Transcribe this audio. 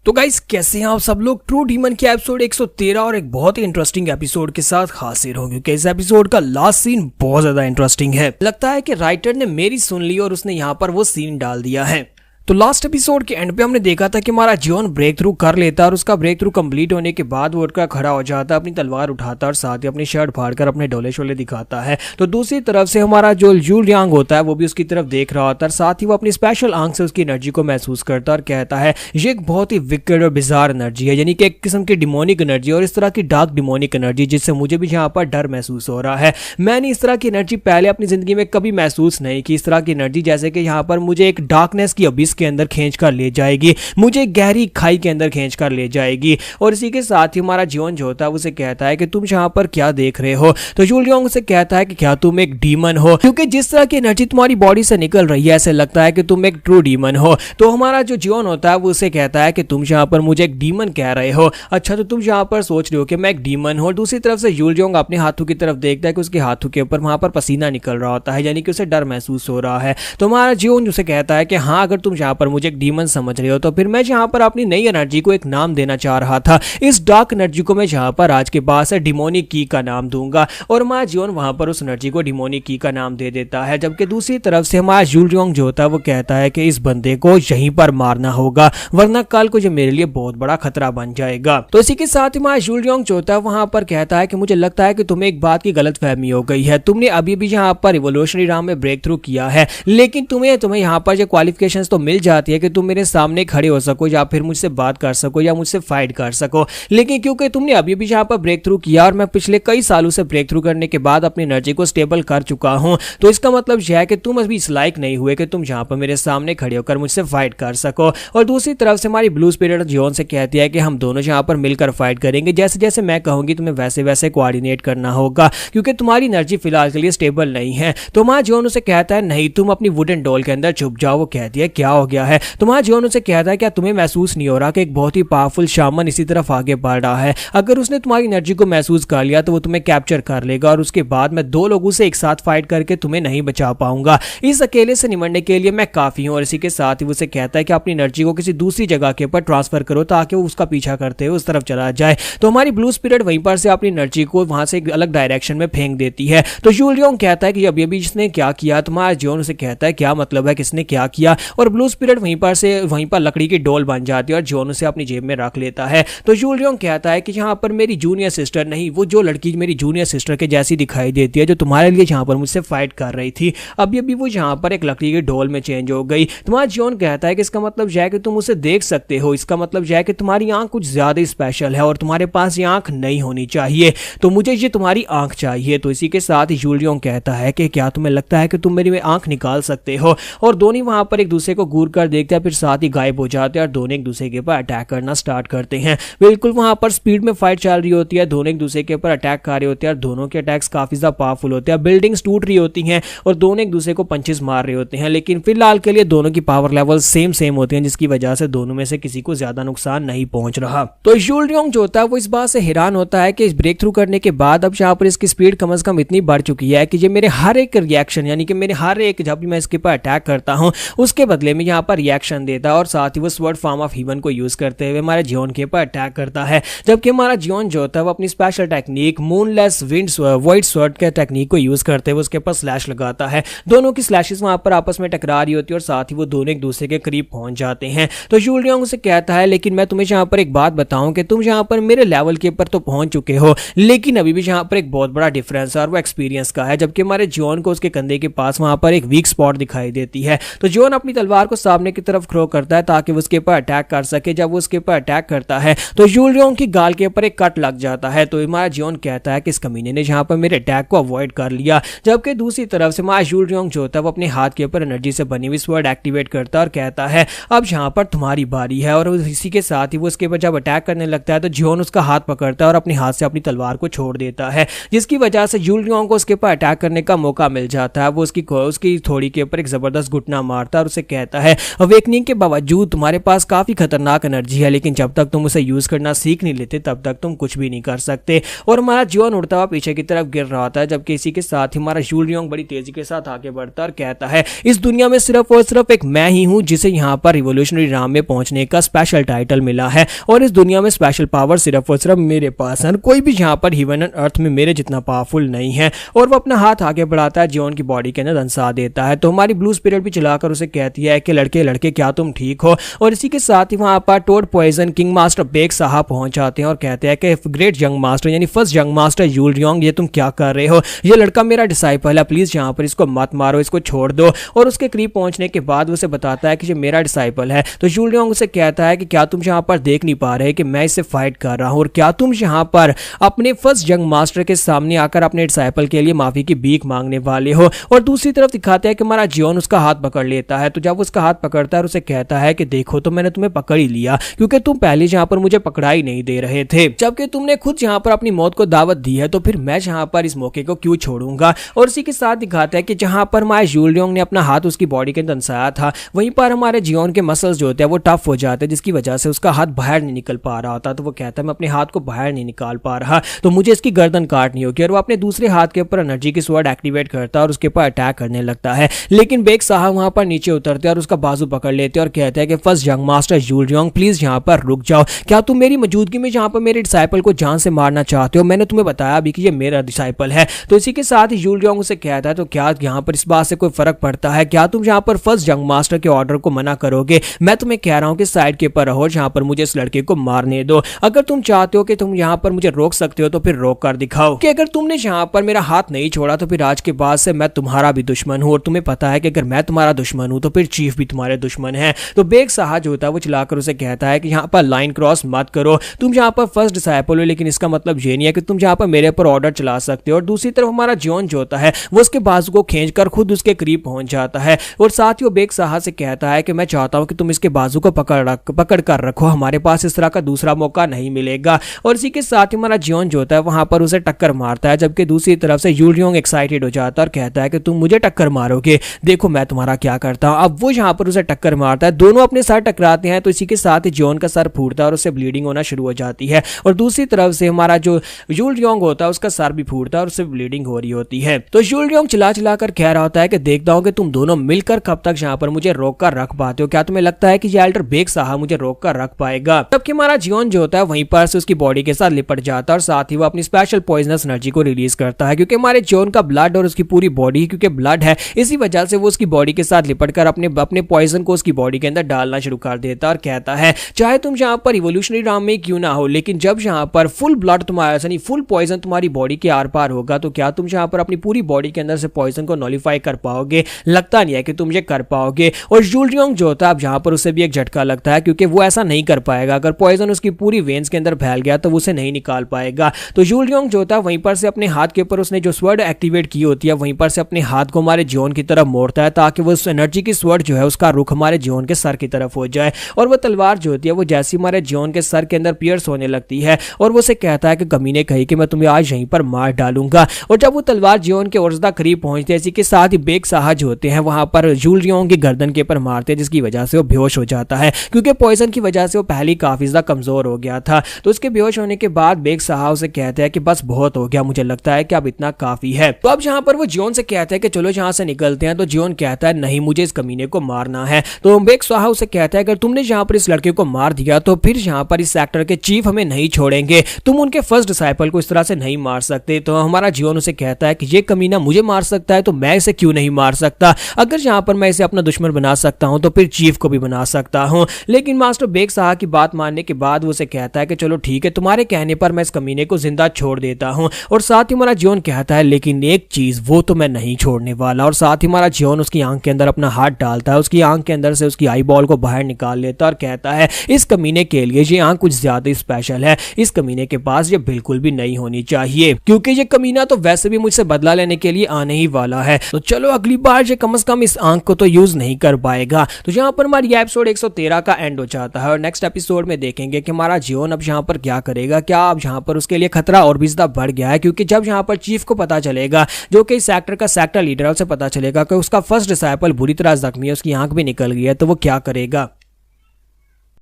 तो गाइस कैसे हैं आप सब लोग। ट्रू डीमन के एपिसोड 113 और एक बहुत ही इंटरेस्टिंग एपिसोड के साथ हाजिर हो, क्योंकि इस एपिसोड का लास्ट सीन बहुत ज्यादा इंटरेस्टिंग है। लगता है कि राइटर ने मेरी सुन ली और उसने यहाँ पर वो सीन डाल दिया है। तो लास्ट एपिसोड के एंड पे हमने देखा था कि हमारा जॉन ब्रेक थ्रू कर लेता है और उसका ब्रेक थ्रू कंप्लीट होने के बाद वो उठकर खड़ा हो जाता है, अपनी तलवार उठाता है और साथ ही अपनी शर्ट फाड़कर अपने डोले शोले दिखाता है। तो दूसरी तरफ से हमारा जो जूल यांग होता है वो भी उसकी तरफ देख रहा होता है, साथ ही वो अपनी स्पेशल आंख से उसकी एनर्जी को महसूस करता है और कहता है ये एक बहुत ही विकेड और बिजार एनर्जी है, यानी कि एक किस्म की डिमोनिक एनर्जी और इस तरह की डार्क डिमोनिक एनर्जी जिससे मुझे भी यहाँ पर डर महसूस हो रहा है। मैंने इस तरह की एनर्जी पहले अपनी जिंदगी में कभी महसूस नहीं की। इस तरह की एनर्जी जैसे कि यहाँ पर मुझे एक डार्कनेस की अबिस के अंदर खींच कर ले जाएगी, मुझे गहरी खाई के अंदर खींच कर ले जाएगी। और इसी के साथ ही हमारा जॉन जो होता है उसे कहता है कि तुम यहाँ पर क्या देख रहे हो। तो जूल यांग उसे कहता है कि क्या तुम एक डीमन हो, क्योंकि जिस तरह की एनर्जी तुम्हारी बॉडी से निकल रही है ऐसे लगता है कि तुम एक ट्रू डीमन हो। तो हमारा जो जॉन होता है वो उसे कहता है कि तुम यहाँ पर मुझे एक डीमन कह रहे हो। अच्छा, तो तुम यहाँ पर सोच रहे हो कि मैं एक डीमन हूँ। दूसरी तरफ से जूल यांग अपने हाथों की तरफ देखता है कि उसके हाथों के ऊपर वहां पर पसीना निकल रहा होता है, यानी कि उसे डर महसूस हो रहा है। तो हमारा जॉन उसे कहता है कि हाँ, अगर तुम यहाँ पर मुझे एक डीमन समझ रहे हो तो फिर मैं यहाँ पर अपनी नई एनर्जी को एक नाम देना चाह रहा था। इस डार्क एनर्जी को मैं यहाँ पर आज के बाद से डिमोनिक की का नाम दूंगा। और हमारा जॉन वहां पर उस एनर्जी को डिमोनिक की का नाम दे देता है। जबकि दूसरी तरफ से हमारा जूल यांग जो होता है वो कहता है कि इस बंदे को यहीं पर मारना होगा, वरना कल को ये मेरे लिए बहुत बड़ा खतरा बन जाएगा। तो इसी के साथ ही हमारा जूल यांग जो होता है वहां पर कहता है कि मुझे लगता है कि तुम्हें एक बात की गलत फहमी हो गई है। तुमने अभी भी यहाँ पर रिवोल्यूशनरी राम में ब्रेक थ्रू किया है, लेकिन तुम्हें यहाँ पर जो क्वालिफिकेशन तो मिल जाती है कि तुम मेरे सामने खड़े हो सको या फिर मुझसे बात कर सको या मुझसे फाइट कर सको। लेकिन क्योंकि तुमने अभी भी यहाँ पर ब्रेक थ्रू किया और मैं पिछले कई सालों से ब्रेक थ्रू करने के बाद अपनी एनर्जी को स्टेबल कर चुका हूं, तो इसका मतलब यह है कि तुम अभी इस लायक नहीं हुए कि तुम यहाँ पर मेरे सामने खड़े होकर मुझसे फाइट कर सको। और दूसरी तरफ से हमारी ब्लू स्पिरिट जॉन से कहती है कि हम दोनों यहाँ पर मिलकर फाइट करेंगे, जैसे जैसे मैं कहूंगी तुम्हें वैसे वैसे कोऑर्डिनेट करना होगा, क्योंकि तुम्हारी एनर्जी फिलहाल के लिए स्टेबल नहीं है। तो हमारा जॉन उसे कहता है नहीं, तुम अपनी वुडन डॉल के अंदर छुप जाओ। वो कहती है क्या हो गया है। तो हमारा जॉन उसे कहता है क्या तुम्हें महसूस नहीं हो रहा कि एक बहुत ही पावरफुल शामन इसी तरफ आगे बढ़ रहा है। अगर उसने तुम्हारी एनर्जी को महसूस कर लिया तो वो तुम्हें कैप्चर कर लेगा और उसके बाद मैं दो लोगों से एक साथ फाइट करके तुम्हें नहीं बचा पाऊंगा। इस अकेले से निमटने के लिए मैं काफी हूं। और इसी के साथ ही वो उसे कहता है कि अपनी एनर्जी को किसी दूसरी जगह के ऊपर ट्रांसफर करो ताकि वो उसका पीछा करते हुए उस तरफ चला जाए। तो हमारी ब्लू स्पिरिट वहीं पर से अपनी एनर्जी को वहां से एक अलग डायरेक्शन में फेंक देती है। तो जूल यांग कहता है कि अभी अभी इसने क्या किया। तुम्हारा जॉन उसे कहता है क्या मतलब है किसने क्या किया। और ब्लू स्पिरिट वहीं पर लकड़ी की डोल बन जाती है और जॉन उसे अपनी जेब में रख लेता है। तो जूल यांग कहता है कि यहाँ पर मेरी जूनियर सिस्टर नहीं, वो जो लड़की मेरी जूनियर सिस्टर के जैसी दिखाई देती है जो तुम्हारे लिए यहाँ पर मुझसे फाइट कर रही थी, अभी अभी वो यहाँ पर एक लकड़ी की डोल में चेंज हो गई। तुम्हारा जॉन कहता है कि इसका मतलब यह है कि तुम उसे देख सकते हो, इसका मतलब यह है कि तुम्हारी आंख कुछ ज्यादा स्पेशल है और तुम्हारे पास ये आंख नहीं होनी चाहिए, तो मुझे ये तुम्हारी आंख चाहिए। तो इसी के साथ ही जूल यांग कहता है कि क्या तुम्हें लगता है कि तुम मेरी आंख निकाल सकते हो। और दोनों वहां पर एक दूसरे को घूर कर देखते हैं, फिर साथ ही गायब हो जाते हैं और दोनों एक दूसरे के ऊपर अटैक करना स्टार्ट करते हैं। बिल्कुल वहां पर स्पीड में फाइट चल रही होती है, दोनों एक दूसरे के ऊपर अटैक कर रहे होते हैं और दोनों के अटैक्स काफी ज्यादा पावरफुल होते हैं। बिल्डिंग्स टूट रही होती हैं और दोनों एक दूसरे को पंचेस मार रहे होते हैं, लेकिन फिलहाल के लिए दोनों की पावर लेवल सेम होते हैं, जिसकी वजह से दोनों में से किसी को ज्यादा नुकसान नहीं पहुंच रहा। तो जूल यांग जो होता है वो इस बात से हैरान होता है कि इस ब्रेक थ्रू करने के बाद अब यहाँ पर इसकी स्पीड कम से कम इतनी बढ़ चुकी है कि ये मेरे हर एक रिएक्शन, यानी कि मेरे हर एक जब भी मैं इसके ऊपर अटैक करता हूँ उसके बदले में यहाँ पर रिएक्शन देता है और साथ ही वो स्वर्ड फॉर्म ऑफ हीवन को यूज करते हुए हमारे जॉन के ऊपर अटैक करता है। जबकि हमारा जॉन जो होता है वो अपनी special technique moonless wind white sword के टेक्निक को यूज करते हुए उसके ऊपर स्लैश लगाता है। दोनों की स्लैशेस वहां पर आपस में टकरा रही होती है और साथ ही वो दोनों एक दूसरे के करीब पहुंच जाते हैं। तो जूल यांग उसे कहता है लेकिन मैं तुम्हें यहाँ पर एक बात बताऊं कि तुम यहाँ पर मेरे लेवल के ऊपर तो पहुंच चुके हो, लेकिन अभी भी यहाँ पर एक बहुत बड़ा डिफरेंस है और वो एक्सपीरियंस का है। जबकि हमारे जॉन को उसके कंधे के पास वहां पर एक वीक स्पॉट दिखाई देती है। तो जॉन अपनी तलवार को सामने की तरफ थ्रो करता है ताकि वो उसके ऊपर अटैक कर सके। जब वो उसके ऊपर अटैक करता है तो जूल यांग की गाल के ऊपर एक कट लग जाता है। तो हमारा जॉन कहता है कि इस कमीने ने यहाँ पर मेरे अटैक को अवॉइड कर लिया। जबकि दूसरी तरफ से हमारा जूल यांग जो होता है वो अपने हाथ के ऊपर एनर्जी से बनी हुई स्वर्ड एक्टिवेट करता है और कहता है अब यहाँ पर तुम्हारी बारी है। और इसी के साथ ही वो उसके ऊपर जब अटैक करने लगता है तो जॉन उसका हाथ पकड़ता है और अपने हाथ से अपनी तलवार को छोड़ देता है, जिसकी वजह से जूल यांग को उसके ऊपर अटैक करने का मौका मिल जाता है। वो उसकी थोड़ी के ऊपर एक जबरदस्त घुटना मारता है और उसे कहता है, अवेकनिंग के बावजूद तुम्हारे पास काफी खतरनाक एनर्जी है, लेकिन जब तक तुम उसे यूज करना सीख नहीं लेते तब तक तुम कुछ भी नहीं कर सकते। और हमारा जियोन उड़ता हुआ पीछे की तरफ गिर रहा होता है, जबकि इसी के साथ ही हमारा यूल रियोंग बड़ी तेजी के साथ आगे बढ़ता है और कहता है इस दुनिया में सिर्फ और सिर्फ एक मैं ही हूं जिसे यहाँ पर रिवोल्यूशनरी राम में पहुंचने का स्पेशल टाइटल मिला है, और इस दुनिया में स्पेशल पावर सिर्फ और सिर्फ मेरे पास है। कोई भी यहाँ पर हेवन एंड अर्थ में मेरे जितना पावरफुल नहीं है। और वो अपना हाथ आगे बढ़ाता है, जियोन की बॉडी के अंदर दंसा देता है। तो हमारी ब्लू स्पिरिट भी चलाकर उसे कहती है कि लड़के लड़के क्या तुम ठीक हो। और इसी के साथ ही वहां पर टोड पॉइजन किंग मास्टर बेग साहब पहुंच जाते हैं और कहते हैं कि ग्रेट यंग मास्टर यानी फर्स्ट यंग मास्टर यूल रियोंग, ये तुम क्या कर रहे हो, ये लड़का मेरा डिसाइपल है, प्लीज यहाँ पर इसको मत मारो, इसको छोड़ दो। और उसके करीब पहुंचने के बाद उसे बताता है कि ये मेरा डिसाइपल है। तो यूल रियोंग उसे कहता है कि क्या तुम यहाँ पर देख नहीं पा रहे कि मैं इससे फाइट कर रहा हूँ, और क्या तुम यहाँ पर अपने फर्स्ट यंग मास्टर के सामने आकर अपने डिसाइपल के लिए माफी की भीख मांगने वाले हो। और दूसरी तरफ दिखाते हैं कि हमारा जियोन उसका हाथ पकड़ लेता है। तो जब उसका हाथ पकड़ता है उसे कहता है कि देखो तो मैंने तुम्हें पकड़ ही लिया, क्योंकि तुम पहले यहाँ पर मुझे पकड़ाई नहीं दे रहे थे, जबकि तुमने खुद यहाँ पर अपनी मौत को दावत दी है, तो फिर मैं यहाँ पर इस मौके को क्यों छोड़ूंगा। और इसी के साथ दिखाता है कि जहां पर हमारे यूल रियोंग ने अपना हाथ उसकी बॉडी के अंदर दंसाया था, वहीं पर हमारे जियोन के मसल्स जो होते हैं वो टफ हो जाते हैं, जिसकी वजह से उसका हाथ बाहर नहीं निकल पा रहा होता। तो वो कहता है मैं अपने हाथ को बाहर नहीं निकाल पा रहा, तो मुझे इसकी गर्दन काटनी होगी। और वो अपने दूसरे हाथ के ऊपर एनर्जी की स्वॉर्ड एक्टिवेट करता है और उसके ऊपर अटैक करने लगता है, लेकिन बेग साहब वहां पर नीचे उतरते हैं और उसका बाजू पकड़ लेते हैं और कहते हैं कि first young master you'll Ryeong please यहाँ पर रुक जाओ, क्या तुम मेरी मौजूदगी में यहाँ पर मेरे डिसाइपल को जान से मारना चाहते हो, मैंने तुम्हें बताया भी कि ये मेरा डिसाइपल है। तो इसी के साथ ही यूल रियोंग उसे कहता है तो क्या यहाँ पर इस बात से कोई फर्क पड़ता है, क्या तुम यहाँ पर फर्स्ट यंग मास्टर के ऑर्डर को मना करोगे, मैं तुम्हें कह रहा हूँ कि साइड के ऊपर रहो, जहाँ पर मुझे इस लड़के को मारने दो। अगर तुम चाहते हो कि तुम यहाँ पर मुझे रोक सकते हो तो फिर रोक कर दिखाओ, कि अगर तुमने यहाँ पर मेरा हाथ नहीं छोड़ा तो फिर आज के बाद से मैं तुम्हारा भी दुश्मन हूँ, और तुम्हें पता है कि अगर मैं तुम्हारा दुश्मन हूँ तो फिर चीफ भी तुम्हारे दुश्मन है। तो बेग साहब जो होता है वो चलाकर उसे कहता है कि यहाँ पर लाइन क्रॉस मत करो, तुम यहाँ पर फर्स्ट डिसाइपल हो, लेकिन इसका मतलब ये नहीं है कि तुम यहाँ पर मेरे पर ऑर्डर चला सकते हो। और दूसरी तरफ हमारा जियोन जो होता है वो उसके बाजू को खींचकर खुद उसके करीब पहुंच जाता है, और साथ ही वो बेग साहब से कहता है कि मैं चाहता हूं कि तुम इसके बाजू को पकड़ कर रखो, हमारे पास इस तरह का दूसरा मौका नहीं मिलेगा। और इसी के साथ ही हमारा जियोन जो होता है वहां पर उसे टक्कर मारता है, जबकि दूसरी तरफ से यूल रियोंग एक्साइटेड हो जाता है और कहता है कि तुम मुझे टक्कर मारोगे, देखो मैं तुम्हारा क्या करता हूं। अब वो यहाँ पर उसे टक्कर मारता है, दोनों अपने सर टकराते हैं। तो इसी के साथ ही जियोन का सर फूटता है और उससे ब्लीडिंग होना शुरू हो जाती है, और दूसरी तरफ से हमारा जो यूल रियोंग होता है उसका सर भी फूटता है और उससे ब्लीडिंग हो रही होती है। तो यूल रियोंग चिल्ला चिल्लाकर कह रहा होता है कि देखता हूं कि तुम दोनों मिलकर कब तक यहाँ पर मुझे रोक कर रख पाते हो, क्या तुम्हें लगता है कि ये एल्डर बेग साहब मुझे रोक कर रख पाएगा। जबकि हमारा जियोन जो होता है वहीं पर से उसकी बॉडी के साथ लिपट जाता है और साथ ही वो अपनी स्पेशल पॉइजनस एनर्जी को रिलीज करता है, क्योंकि हमारे जियोन का ब्लड और उसकी पूरी बॉडी क्योंकि ब्लड है, इसी वजह से वो उसकी बॉडी के साथ लिपट कर अपने पॉइजन को उसकी बॉडी के अंदर डालना शुरू कर देता है और कहता है चाहे तुम यहाँ पर रिवोल्यूशनरी राम में क्यों ना हो, लेकिन जब यहाँ पर फुल ब्लड तुम्हारा यानी फुल पॉइजन तुम्हारी बॉडी के आर पार होगा तो क्या तुम यहाँ पर अपनी पूरी बॉडी के अंदर से पॉइजन को नॉलिफाई कर पाओगे, लगता नहीं है कि तुम ये कर पाओगे। और यूल रियोंग जो होता है अब यहाँ पर उसे भी एक झटका लगता है, क्योंकि वो ऐसा नहीं कर पाएगा, अगर पॉइजन उसकी पूरी वेन्स के अंदर फैल गया तो वो उसे नहीं निकाल पाएगा। तो यूल रियोंग जो होता है वहीं पर से अपने हाथ के ऊपर उसने जो स्वर्ड एक्टिवेट की होती है वहीं पर से अपने हाथ को हमारे जियोन की तरफ मोड़ता है, ताकि वो उस एनर्जी की स्वर्ड जो है उसका रुख हमारे जियोन के सर की तरफ हो जाए। और वो तलवार जो होती है वो जैसे हमारे जियोन के सर के अंदर पियर्स होने लगती है, और वो उसे कहता है कि कमीने कही कि मैं तुम्हें आज यहीं पर मार डालूंगा। और जब वो तलवार जियोन के औरदा करीब पहुंचती है, इसी के साथ ही बेग साहब जो होते हैं वहां पर यूल रियोंग की गर्दन के ऊपर मारते हैं, जिसकी वजह से वो बेहोश हो जाता है, क्योंकि पॉइजन की वजह से वो पहले काफी ज्यादा कमजोर हो गया था। तो उसके बेहोश होने के बाद बेग साहब उसे कहते हैं कि बस बहुत हो गया, मुझे लगता है कि अब इतना काफी है। तो अब यहाँ पर वो जियोन से कहते हैं कि चलो यहाँ से निकलते हैं। तो जियोन कहता है नहीं, मुझे इस कमीने को मारना है। तो बेग साहब उसे कहता है अगर तुमने यहाँ पर इस लड़के को मार दिया तो फिर यहाँ पर इस सेक्टर के चीफ हमें नहीं छोड़ेंगे, तुम उनके फर्स्ट डिसाइपल को इस तरह से नहीं मार सकते। तो हमारा जियोन उसे कहता है कि ये कमीना मुझे मार सकता है तो मैं इसे क्यों नहीं मार सकता, अगर यहाँ पर मैं इसे अपना दुश्मन बना सकता हूँ तो फिर चीफ को भी बना सकता हूँ। लेकिन मास्टर बेग साहब की बात मानने के बाद वो उसे कहता है कि चलो ठीक है, तुम्हारे कहने पर मैं इस कमीने को जिंदा छोड़ देता हूँ। और साथ ही हमारा जियोन कहता है लेकिन एक चीज वो तो मैं नहीं छोड़ने वाला। और साथ ही हमारा जियोन उसकी आंख के अंदर अपना हाथ डालता है, उसकी आंख के अंदर से उसकी आई बॉल को बाहर निकाल लेता है और कहता है इस कमीने के लिए ये आंख कुछ ज्यादा स्पेशल है, इस कमीने के पास ये बिल्कुल भी नहीं होनी चाहिए, क्योंकि ये कमीना तो वैसे भी मुझसे बदला लेने के लिए आने ही वाला है। तो चलो अगली बार ये कम से कम इस आंख को तो यूज नहीं कर पाएगा। तो यहाँ पर हमारी एपिसोड 113 का एंड हो जाता है और नेक्स्ट एपिसोड में देखेंगे कि हमारा जियोन अब यहाँ पर क्या करेगा। क्या अब यहाँ पर उसके लिए खतरा और भी ज्यादा बढ़ गया है, क्योंकि जब यहाँ पर चीफ को पता चलेगा, जो कि सेक्टर का सेक्टर लीडर है, उसे पता चलेगा कि उसका फर्स्ट डिसाइपल बुरी तरह जख्मी है, उसकी आंख भी निकल गई है, तो वो क्या करेगा।